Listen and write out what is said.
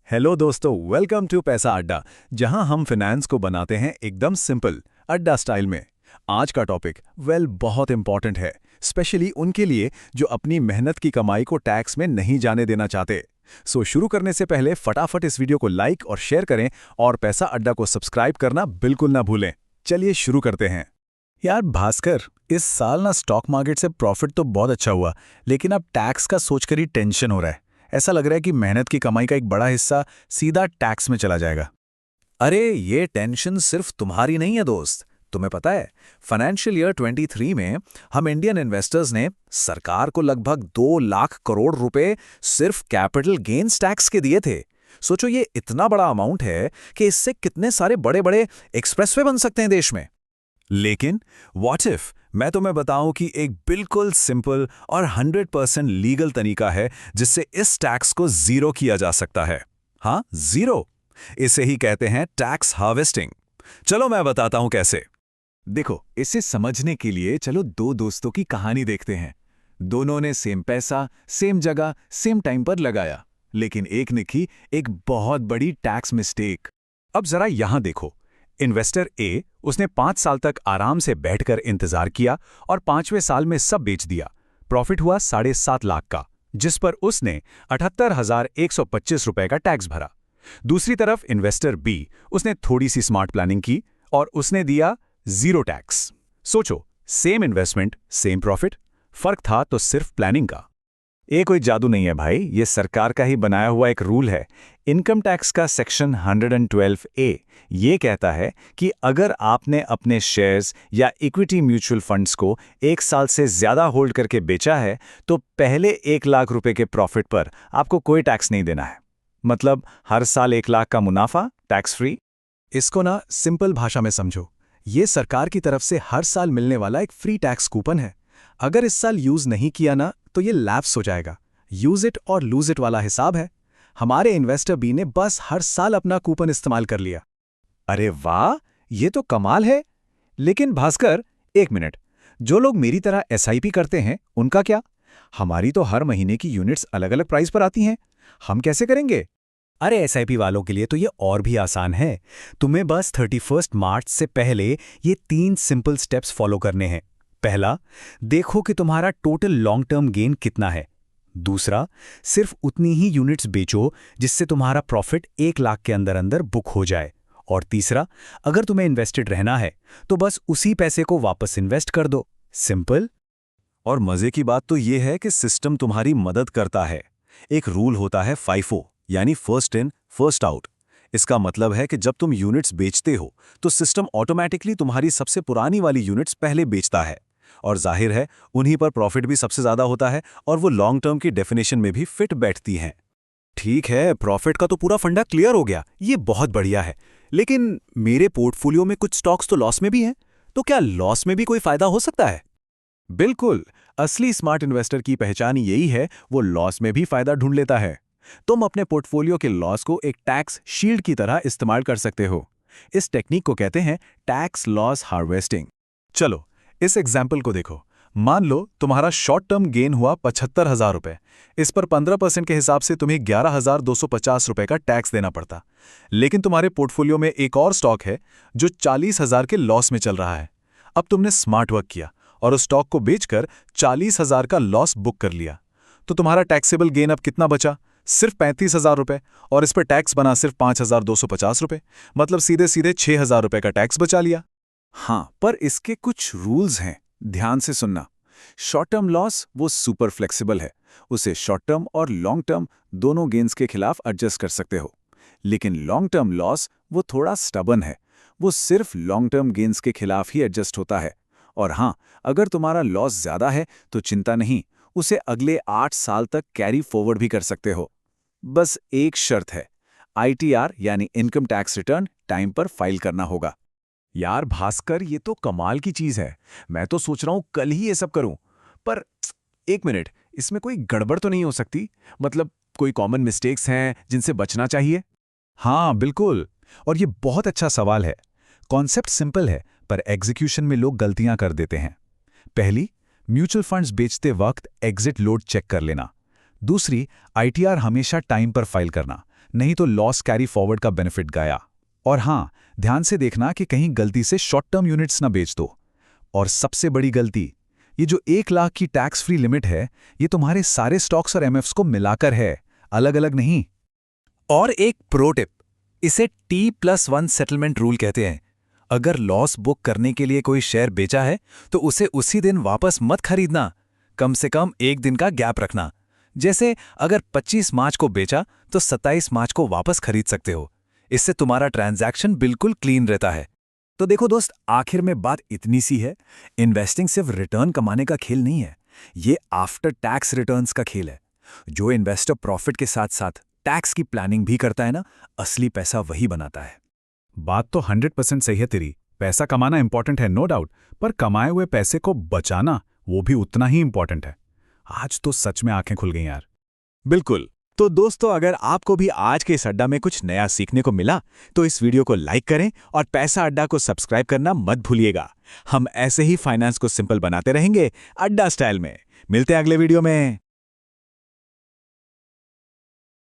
Hello दोस्तों, welcome to पैसा अड्डा, जहां हम फाइनेंस को बनाते हैं एकदम सिंपल अड्डा स्टाइल में। आज का टॉपिक बहुत इंपॉर्टेंट है, स्पेशली उनके लिए जो अपनी मेहनत की कमाई को टैक्स में नहीं जाने देना चाहते। शुरू करने से पहले फटाफट इस वीडियो को लाइक और शेयर करें और पैसा अड्डा को सब्सक्राइब करना बिल्कुल ना भूलें। चलिए शुरू करते हैं। यार भास्कर, इस साल ना स्टॉक मार्केट से प्रॉफिट तो बहुत अच्छा हुआ, लेकिन अब टैक्स का सोचकर ही टेंशन हो रहा है। ऐसा लग रहा है कि मेहनत की कमाई का एक बड़ा हिस्सा सीधा टैक्स में चला जाएगा। अरे ये टेंशन सिर्फ तुम्हारी नहीं है दोस्त। तुम्हें पता है, फाइनेंशियल ईयर 23 में हम इंडियन इन्वेस्टर्स ने सरकार को लगभग 2 लाख करोड़ रुपए सिर्फ कैपिटल गेन्स टैक्स के दिए थे। सोचो, ये इतना बड़ा अमाउंट है कि इससे कितने सारे बड़े बड़े एक्सप्रेसवे बन सकते हैं देश में। लेकिन व्हाट इफ मैं तुम्हें बताऊं कि एक बिल्कुल सिंपल और 100% लीगल तरीका है जिससे इस टैक्स को जीरो किया जा सकता है। हाँ, जीरो। इसे ही कहते हैं टैक्स हार्वेस्टिंग। चलो मैं बताता हूं कैसे। देखो, इसे समझने के लिए चलो दो दोस्तों की कहानी देखते हैं। दोनों ने सेम पैसा, सेम जगह, सेम टाइम पर लगाया, लेकिन एक ने की एक बहुत बड़ी टैक्स मिस्टेक। अब जरा यहां देखो। इन्वेस्टर ए, उसने 5 साल तक आराम से बैठकर इंतजार किया और 5वें साल में सब बेच दिया। प्रॉफिट हुआ 7.5 लाख का, जिस पर उसने 78,125 रुपए का टैक्स भरा। दूसरी तरफ इन्वेस्टर बी, उसने थोड़ी सी स्मार्ट प्लानिंग की और उसने दिया 0 टैक्स। सोचो, सेम इन्वेस्टमेंट, सेम प्रॉफिट। फर्क था तो सिर्फ प्लानिंग का। ये कोई जादू नहीं है भाई, ये सरकार का ही बनाया हुआ एक रूल है। इनकम टैक्स का सेक्शन 112A ये कहता है कि अगर आपने अपने शेयर्स या इक्विटी म्यूचुअल फंड्स को 1 साल से ज्यादा होल्ड करके बेचा है तो पहले 1 लाख रुपए के प्रॉफिट पर आपको कोई टैक्स नहीं देना है। मतलब हर साल 1 लाख का मुनाफा टैक्स फ्री। इसको ना सिंपल भाषा में समझो, ये सरकार की तरफ से हर साल मिलने वाला एक फ्री टैक्स कूपन है। अगर इस साल यूज नहीं किया ना तो ये लैप्स हो जाएगा। यूज इट और लूज इट वाला हिसाब है। हमारे इन्वेस्टर बी ने बस हर साल अपना कूपन इस्तेमाल कर लिया। अरे वाह, ये तो कमाल है। लेकिन भास्कर, एक मिनट, जो लोग मेरी तरह एसआईपी करते हैं उनका क्या? हमारी तो हर महीने की यूनिट्स अलग अलग प्राइस पर आती हैं, हम कैसे करेंगे? अरे एसआईपी वालों के लिए तो ये और भी आसान है। तुम्हें बस 31 मार्च से पहले ये 3 सिंपल स्टेप्स फॉलो करने हैं। पहला, देखो कि तुम्हारा टोटल लॉन्ग टर्म गेन कितना है। दूसरा, सिर्फ उतनी ही यूनिट्स बेचो जिससे तुम्हारा प्रॉफिट 1 लाख के अंदर अंदर बुक हो जाए। और तीसरा, अगर तुम्हें इन्वेस्टेड रहना है तो बस उसी पैसे को वापस इन्वेस्ट कर दो। सिंपल। और मजे की बात तो ये है कि सिस्टम तुम्हारी मदद करता है। एक रूल होता है FIFO, यानी फर्स्ट इन फर्स्ट आउट। इसका मतलब है कि जब तुम यूनिट्स बेचते हो तो सिस्टम ऑटोमेटिकली तुम्हारी सबसे पुरानी वाली यूनिट्स पहले बेचता है। और जाहिर है, उन्हीं पर प्रॉफिट भी सबसे ज्यादा होता है और वो लॉन्ग टर्म की डेफिनेशन में भी फिट बैठती हैं। ठीक है, प्रॉफिट का तो पूरा फंडा क्लियर हो गया, ये बहुत बढ़िया है। लेकिन मेरे पोर्टफोलियो में कुछ स्टॉक्स तो लॉस में भी हैं, तो क्या लॉस में भी कोई फायदा हो सकता है? बिल्कुल, असली स्मार्ट इन्वेस्टर की पहचान यही है, वो लॉस में भी फायदा ढूंढ लेता है। तुम अपने पोर्टफोलियो के लॉस को एक टैक्स शील्ड की तरह इस्तेमाल कर सकते हो। इस टेक्निक को कहते हैं टैक्स लॉस हार्वेस्टिंग। चलो इस एग्जाम्पल को देखो। मान लो तुम्हारा शॉर्ट टर्म गेन हुआ 75,000 रुपए। इस पर 15% के हिसाब से तुम्हें 11,250 रुपए का टैक्स देना पड़ता। लेकिन तुम्हारे पोर्टफोलियो में एक और स्टॉक है जो 40,000 के लॉस में चल रहा है। अब तुमने स्मार्ट वर्क किया और उस स्टॉक को बेचकर 40,000 का लॉस बुक कर लिया। तो तुम्हारा टैक्सेबल गेन अब कितना बचा? सिर्फ 35,000 रुपए, और इस पर टैक्स बना सिर्फ 5,250 रुपए। मतलब सीधे सीधे 6,000 रुपए का टैक्स बचा लिया। हाँ, पर इसके कुछ रूल्स हैं, ध्यान से सुनना। शॉर्ट टर्म लॉस वो सुपर फ्लेक्सिबल है, उसे शॉर्ट टर्म और लॉन्ग टर्म दोनों गेन्स के खिलाफ एडजस्ट कर सकते हो। लेकिन लॉन्ग टर्म लॉस वो थोड़ा स्टबन है, वो सिर्फ लॉन्ग टर्म गेन्स के खिलाफ ही एडजस्ट होता है। और हाँ, अगर तुम्हारा लॉस ज्यादा है तो चिंता नहीं, उसे अगले 8 साल तक कैरी फॉरवर्ड भी कर सकते हो। बस एक शर्त है, ITR यानी इनकम टैक्स रिटर्न टाइम पर फाइल करना होगा। यार भास्कर, ये तो कमाल की चीज है। मैं तो सोच रहा हूं कल ही ये सब करूं। पर एक मिनट, इसमें कोई गड़बड़ तो नहीं हो सकती? मतलब कोई कॉमन मिस्टेक्स हैं जिनसे बचना चाहिए? हाँ बिल्कुल, और ये बहुत अच्छा सवाल है। कॉन्सेप्ट सिंपल है पर एग्जीक्यूशन में लोग गलतियां कर देते हैं। पहली, म्यूचुअल फंड्स बेचते वक्त एग्जिट लोड चेक कर लेना। दूसरी, ITR हमेशा टाइम पर फाइल करना, नहीं तो लॉस कैरी फॉरवर्ड का बेनिफिट गया। और हाँ, ध्यान से देखना कि कहीं गलती से शॉर्ट टर्म यूनिट्स ना बेच दो। और सबसे बड़ी गलती, ये जो 1 लाख की टैक्स फ्री लिमिट है, ये तुम्हारे सारे स्टॉक्स और एमएफ्स को मिलाकर है, अलग अलग नहीं। और एक प्रो टिप, इसे T+1 सेटलमेंट रूल कहते हैं। अगर लॉस बुक करने के लिए कोई शेयर बेचा है तो उसे उसी दिन वापस मत खरीदना, कम से कम 1 दिन का गैप रखना। जैसे अगर 25 मार्च को बेचा तो 27 मार्च को वापस खरीद सकते हो। इससे तुम्हारा ट्रांजैक्शन बिल्कुल क्लीन रहता है। तो देखो दोस्त, आखिर में बात इतनी सी है, इन्वेस्टिंग सिर्फ रिटर्न कमाने का खेल नहीं है, ये आफ्टर टैक्स रिटर्न्स का खेल है। जो इन्वेस्टर प्रॉफिट के साथ साथ टैक्स की प्लानिंग भी करता है ना, असली पैसा वही बनाता है। बात तो 100% सही है तेरी। पैसा कमाना इंपॉर्टेंट है, नो डाउट, पर कमाए हुए पैसे को बचाना वो भी उतना ही इंपॉर्टेंट है। आज तो सच में आंखें खुल गई यार। बिल्कुल। तो दोस्तों, अगर आपको भी आज के इस अड्डा में कुछ नया सीखने को मिला तो इस वीडियो को लाइक करें और पैसा अड्डा को सब्सक्राइब करना मत भूलिएगा। हम ऐसे ही फाइनेंस को सिंपल बनाते रहेंगे, अड्डा स्टाइल में। मिलते हैं अगले वीडियो में।